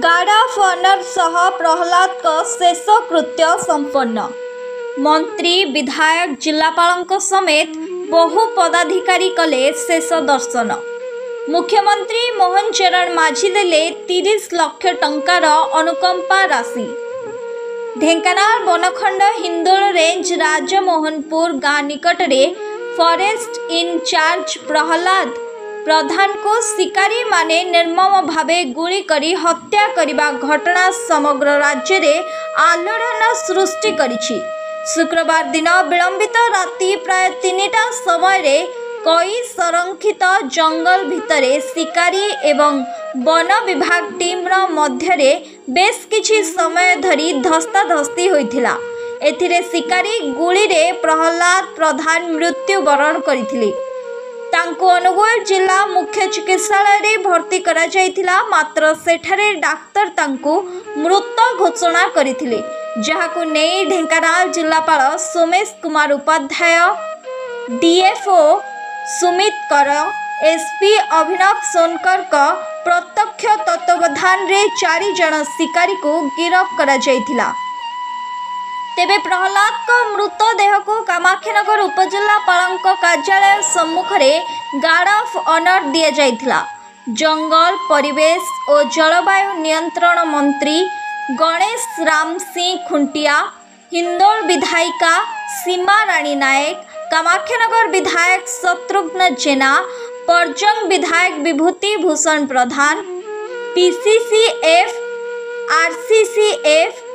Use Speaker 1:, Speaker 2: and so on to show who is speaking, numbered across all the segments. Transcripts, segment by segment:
Speaker 1: Guard of honour सह प्रहलाद को शेष कृत्य संपन्न। मंत्री विधायक जिलापाल समेत बहु पदाधिकारी कले शेष दर्शन। मुख्यमंत्री मोहन चरण माझी देले 30 लाख टंकार अनुकंपा राशि। ढेंकानाल बनखंड हिंदोल रेंज राजमोहनपुर गाँ निकट में फॉरेस्ट इनचार्ज प्रहलाद प्रधान को शिकारी माने निर्मम भावे गुली करी हत्या करिबा घटना समग्र राज्य में आलोड़न सृष्टि करिछि। शुक्रवार दिन विलंबित राति प्राय 3टा समय कई संरक्षित जंगल भितरे शिकारी एवं वन विभाग टीम मध्यरे बेस किछि समय धरी धस्ताधस्ती होइथिला। एथिरे शिकारी गुली रे प्रहलाद प्रधान मृत्युवरण करथिले। तांको अनुगुल जिला मुख्य चिकित्सालय रे भर्ती करा जायथिला, मात्र सेठारे डाक्तर तांको मृत घोषणा करथिले, जहाकु नेई ढेंकानाल जिलापाल सोमेश कुमार उपाध्याय, डीएफओ सुमित कर, एसपी अभिनव सोनकर का प्रत्यक्ष तत्वावधान रे 4 जन शिकारी को गिरफ्त करा जायथिला। तेबे प्रहलाद को मृतदेह को कामाख्यानगर उपजिलापाल कार्यालय सम्मुख में गार्ड ऑफ ऑनर दिया जायथिला। जंगल परिवेश और जलवायु नियंत्रण मंत्री गणेश राम सिंह खुंटिया, हिंदोल विधायिका सीमा राणी नायक, कामाख्यानगर विधायक शत्रुघ्न जेना, परजंग विधायक विभूति भूषण प्रधान, पीसीसीएफ, आरसीसीएफ,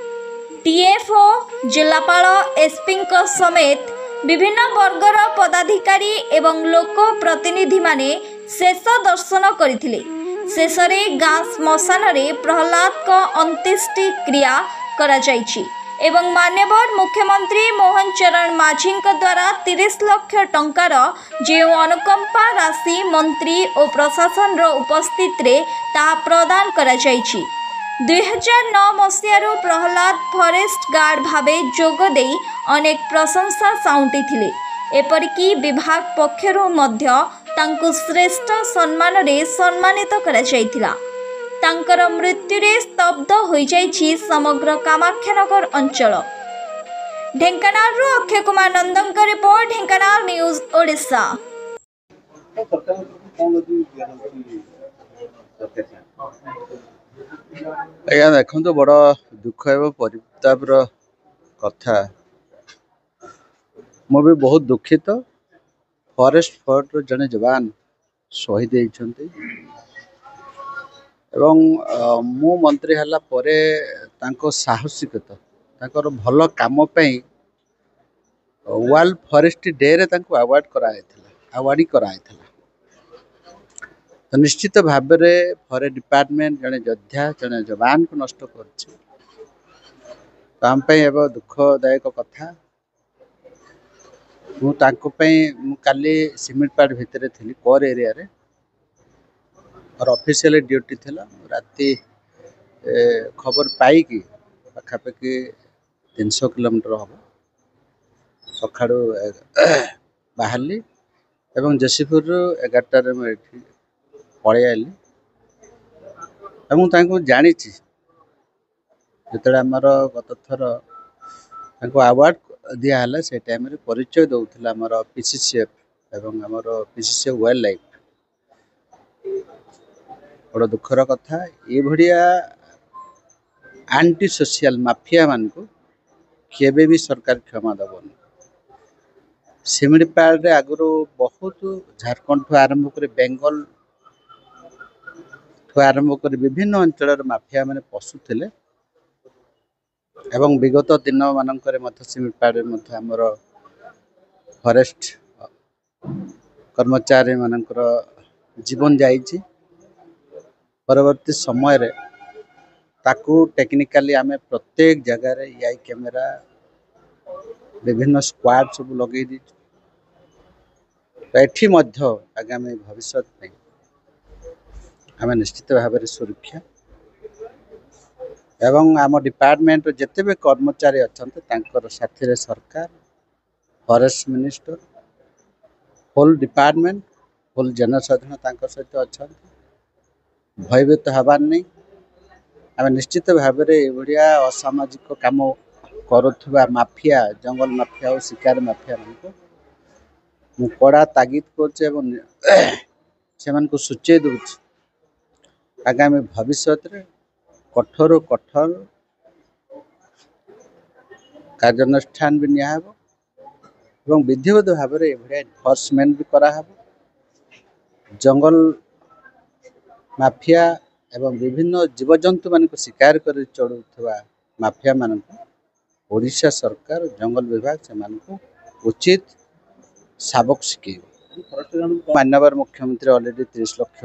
Speaker 1: डीएफओ, जिलापाल, एसपी समेत विभिन्न वर्गर पदाधिकारी एवं लोक प्रतिनिधि माने शेष दर्शन करथिले। शेषरे गाँ श्मशान रे प्रहलाद को अंत्येष्टि क्रिया करा जायछि एवं मान्यवर मुख्यमंत्री मोहन चरण माझी द्वारा 30 लाख टंकार जो अनुकंपा राशि मंत्री और प्रशासन उपस्थित रे ता प्रदान करा जायछि। 2009 मसीहारू प्रहलाद फॉरेस्ट गार्ड भावे जोग देई अनेक प्रशंसा साउंटी थिले। एपरिकी विभाग पक्षरु मध्य तांको श्रेष्ठ सम्मान रे सम्मानित करा जायथिला। तांकर मृत्यु रे स्तब्ध होई जायछि समग्र कामाख्यानगर अंचल। ढेंकानाल रो अक्षय कुमार नंदन का रिपोर्ट, ढेंकानाल न्यूज ओडिशा।
Speaker 2: आज्ञा देखो तो बड़ दुख एवं परितापर कथा। मु भी बहुत दुखित। फॉरेस्ट फोर्स जड़े जवान शहीद होती एवं मु मंत्री हला परे तांको साहसिकता तांकर भल काम पे वर्ल्ड फॉरेस्ट डे रे तांको अवार्ड कराइथिला। तो निश्चित भाव में फॉरेस्ट डिपार्टमेंट जड़े योद्धा जड़े जवान को नष्ट कर दुखदायक कथा। काली सिमिटपाड़ भितर थी कोर एरिया रे और ऑफिशियल ड्यूटी थिला। राति खबर पाई कि पाखापाखि 300 किलोमीटर हम सका बाहरली एवं जसीपुर 11टार पलि आली जानी जो आमर गत थर अवार्ड दिहला से टाइम रे परिचय दौला आमर पीसीसीएफ एवं आमर पीसीसीएफ वाइल्ड लाइफ। बड़ दुखर कथा। ये भड़िया एंटी सोशल माफिया मान को केबे भी सरकार क्षमा दबन। सिमिडपाड़ रे आगु बहुत झारखंड ठू आरंभ कर बेंगल आरंभ कर विभिन्न अंचल माफिया मैंने पशुले एवं विगत दिन मानक सिमिडपाड़ आमर फॉरेस्ट कर्मचारी मानकर जीवन जाइए। परवर्ती समय रे ताकू टेक्निकाली आमे प्रत्येक जगह आई कैमेरा विभिन्न स्क्वाड सब लगे दी। एठी मध्य आगामी भविष्य में आम निश्चित भाव में सुरक्षा एवं आम डिपार्टमेंट जिते भी कर्मचारी अच्छा साथी रे सरकार फॉरेस्ट मिनिस्टर होल डिपार्टमेंट होल जनसाधारण सहित अच्छा भयभीत हबार नहीं। आम निश्चित भाव में असामाजिक काम करुवा माफिया जंगल माफिया और शिकार माफिया मान कड़ा तागिद कर सूचे दूसरी आगामी भविष्य कठोर कठोर कार्यानुष्ठान भी नियाहब एवं विधिवत भाव में एनफोर्समेंट भी कराहब। जंगल माफिया एवं विभिन्न जीवजंतु मान शिकार कर चढ़ुवा माफिया मान ओडिशा सरकार जंगल विभाग से उचित सबक शिखे। माननीय मुख्यमंत्री ऑलरेडी 30 लाख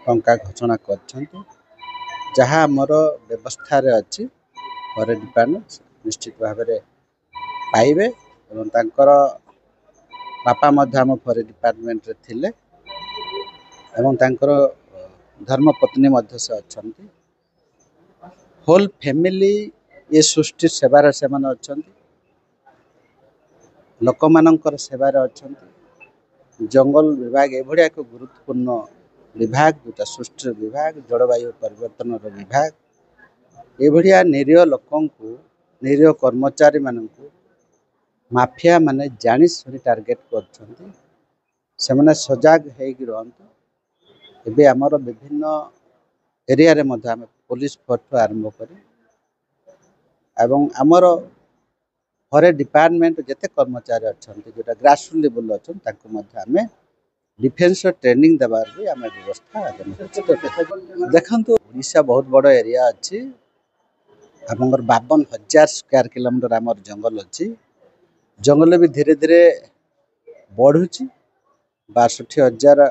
Speaker 2: टंका घोषणा कर जहाँ आमर व्यवस्था अच्छी फॉरेस्ट डिपार्टमेंट निश्चित भाव में पाइबे एवं तांकर बापा आम फॉरेस्ट डिपार्टमेंट थिले एवं तांकर धर्मपत्नी से अच्छा होल फैमिली ये सृष्टि सेवार से अच्छा लोक मानकर सेवार अच्छा। जंगल विभाग एभलिया एक गुरुत्वपूर्ण विभाग जोटा सृष्टि विभाग जलवायु परिवर्तन विभाग एभलिया निरीह लोक निरीह कर्मचारी मानू माफिया माने जानी शुणी टार्गेट कर सजग हो एबे आमर विभिन्न एरिया रे मध्य आम पुलिस फोर्स आरंभ कर आमर फॉरेस्ट डिपार्टमेंट जिते कर्मचारी अच्छा जोटा ग्रासरूट लेवल अच्छा आम डिफेन्स ट्रेनिंग देवार भी आम व्यवस्था देखु ओडिशा बहुत बड़ एरिया अच्छी आमर 52,000 स्क्वायर किलोमीटर आमर जंगल अच्छी जंगल भी धीरे धीरे बढ़ुची 62,000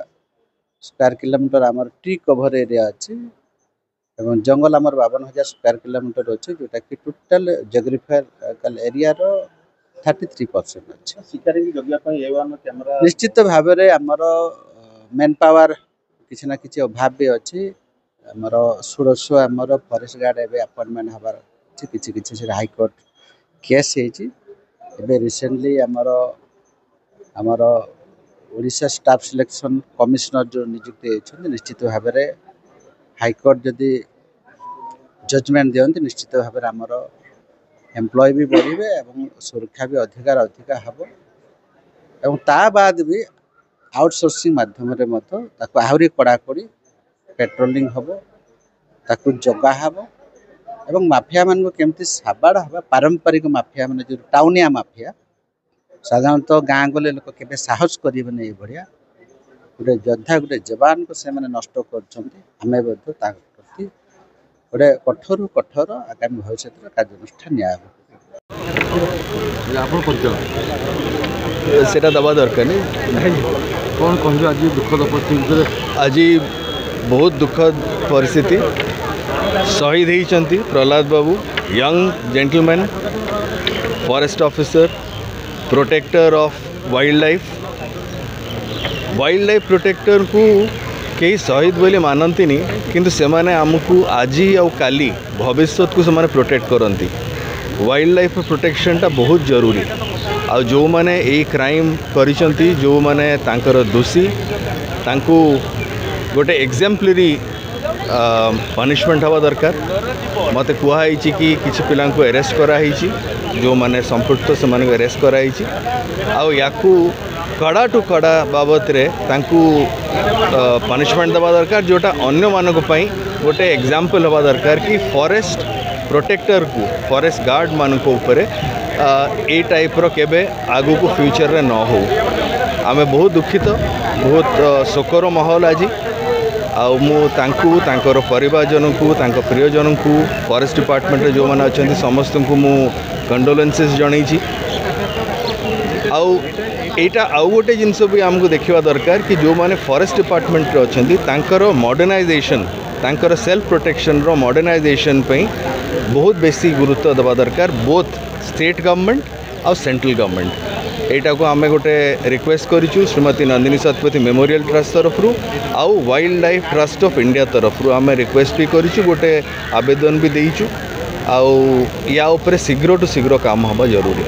Speaker 2: स्क्वायर किलोमीटर आमर टी कभर एरिया अच्छी एवं जंगल आमर 52,000 स्क्वायर किलोमीटर अच्छे जोटा कि टोटाल जियोग्राफिकल एरिया रो 33% अच्छे। निश्चित भाव में आमर मेन पावर किसी ना किसी अभाव भी अच्छी आमर 1600 आमर फॉरेस्ट गार्ड एवं अपॉइंटमेंट हबार किसी किसी हाईकोर्ट केस है रिसेंटली आमर आमर ओडिशा स्टाफ सिलेक्शन कमिश्नर जो नियुक्ति होती निश्चित भाव में हाईकोर्ट जदि जजमेंट दिखती निश्चित भाव में आमर एम्प्लॉय भी बढ़े और सुरक्षा भी अधिकार अधिका हम एवं ता बाद भी आउटसोर्सिंग माध्यम आहरी कड़ाकड़ी पेट्रोलिंग हम ताकू जगा हम एवं माफिया मान केमती साबाड़ हवा पारंपरिक माफिया मान जो टाउनिया माफिया साधारणतः गाँ गले लोक के साहस करें भाया गोटे योद्धा गोटे जवान को से नष्ट करें गोटे कठोर कठोर आगामी भविष्य कार्यानुष्ठान
Speaker 3: सेटा दबा दरकार नहीं
Speaker 4: कौन कह आज दुखद परिस्थिति
Speaker 3: आज बहुत दुखद परिस्थिति शहीद होती Prahlad Babu young gentleman forest officer protector of wildlife protector को कई शहीद बोली मानती किंतु से माने आमको आज आउ काली भविष्य को से प्रोटेक्ट करती वाइल्ड लाइफ प्रोटेक्शन टा बहुत जरूरी आ जो माने ए क्राइम करिसंती जो माने तांकर दोषी तांको गोटे एग्जाम्पलरी पनिशमेंट हवा दरकार मत कहुई कि किसी पिला अरेस्ट कराई जो माने संपुक्त से माने अरेस्ट कराई या कड़ा टू कड़ा बाबत रे तांकू पनिशमेंट देवा दरकार जोटा अन्य मानक पई गोटे एग्जाम्पल हवा दरकार कि फॉरेस्ट प्रोटेक्टर को फॉरेस्ट गार्ड मानक ऊपर ए टाइप रो केबे आगु को फ्यूचर रे न हो आमे बहुत दुखित बहुत शोकर माहौल आज आंकर परिवारजन को प्रियजन को फॉरेस्ट डिपार्टमेंट जो मैंने अच्छा समस्त को मु कंडोलेंसेस जनई आईटा आउ गोटे जिनस भी आमको देखा दरकार कि जो माने फॉरेस्ट डिपार्टमेंट अच्छा मॉडर्नाइजेशन तांकर सेल्फ प्रोटेक्शन रो मॉडर्नाइजेशन पे बहुत बेसी गुरुत्व देवा दरकार बोथ स्टेट गवर्नमेंट और सेंट्रल गवर्नमेंट एटा को आमे गोटे रिक्वेस्ट करिछु श्रीमती नंदिनी शतपथी मेमोरियल ट्रस्ट तरफ आउ wild life trust of India तरफ आमे रिक्वेस्ट भी करिछु गोटे आवेदन भी देइछु आउ या ऊपर शीघ्र टू शीघ्र काम हबा जरूरी।